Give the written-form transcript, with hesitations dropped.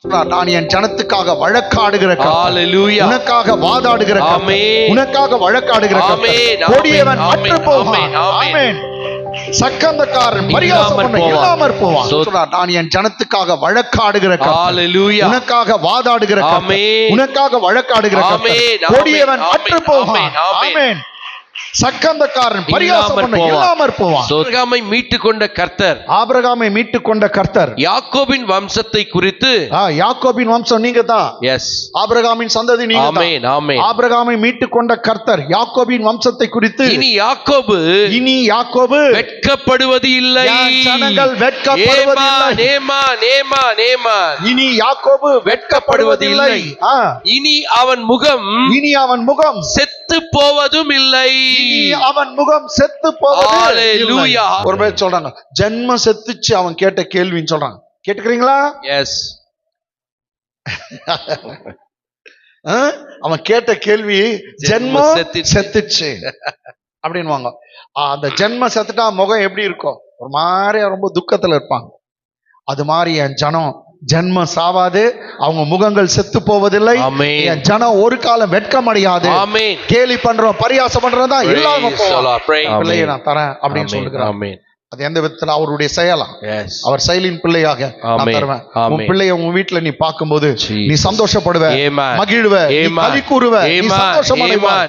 நான் என் ஜனத்துக்காக வழக்காடுகிற கர்த்தர். Hallelujah. உனக்காக வாதாடுகிற கர்த்தர். Amen. உனக்காக வழக்காடுகிற Amen. கர்த்தர். கொடியவன் Amen. அற்று போவான். Amen. Amen. ஆமென். சக்கந்தக்காரன் பரியாசம் பண்ண இல்லாமற் போவான். நான் என் ஜனத்துக்காக வழக்காடுகிற கர்த்தர். Hallelujah. உனக்காக வாதாடுகிற கர்த்தர். Amen. உனக்காக வழக்காடுகிற கர்த்தர். Amen. கொடியவன் Amen. அற்று போவான். Amen. Amen. ஆமென். சக்கந்தக்காரன் பரியாசம் பண்ண இல்லாமற் போவான். ஆபிரகாமை மீட்டுக் கொண்ட கர்த்தர், ஆபிரகாமை மீட்டுக் கொண்ட கர்த்தர், யாக்கோபின் வம்சத்தை குறித்து, யாக்கோபின் வம்சம் நீங்க தான். எஸ், ஆபிரகாமின் சந்ததி நீங்க தான். ஆமென், ஆமென். ஆபிரகாமை மீட்டுக் கொண்ட கர்த்தர் யாக்கோபின் வம்சத்தை குறித்து, இனி யாக்கோபு வெட்கப்படுவது இல்லை. ஜனங்கள் வெட்கப்படுவதில்லை. நேமா நேமா நேமா இனி யாக்கோபு வெட்கப்படுவதில்லை. இனி அவன் முகம் செத்து போவதும் இல்லை. அவன் முகம் செத்து போவது. Hallelujah. ஒரு பேர் சொல்றாங்க ஜென்மம் செத்துச்சு அவன் கேட்ட கேள்வின்னு சொல்றாங்க. கேட்டுக்கிறீங்களா? எஸ். அவன் கேட்ட கேள்வி ஜென்மம் செத்துச்சு அப்படின்வாங்க. அந்த ஜென்மம் செத்துட்டா முகம் எப்படி இருக்கும்? ஒரு மாதிரி ரொம்ப துக்கத்துல இருப்பாங்க. அது மாதிரி என் ஜனம் ஜென்மம் சாவாது, அவங்க முகங்கள் செத்து போவதில்லை. என் ஜனம் ஒரு காலம் வெட்கம் அடையாது. கேலி பண்றோம், பரியாசம் பண்றதான் இல்லாம பிள்ளையை நான் தரேன் அப்படின்னு சொல்லுகிறான். அது எந்த விதத்துல அவருடைய செயலா, அவர் செயலின் பிள்ளையாக நான் தருவேன். உன் பிள்ளைய உன் வீட்டுல நீ பார்க்கும்போது நீ சந்தோஷப்படுவ, மகிழ்வ, களி கூறுவ, நீ சந்தோஷம் அடைவாய்.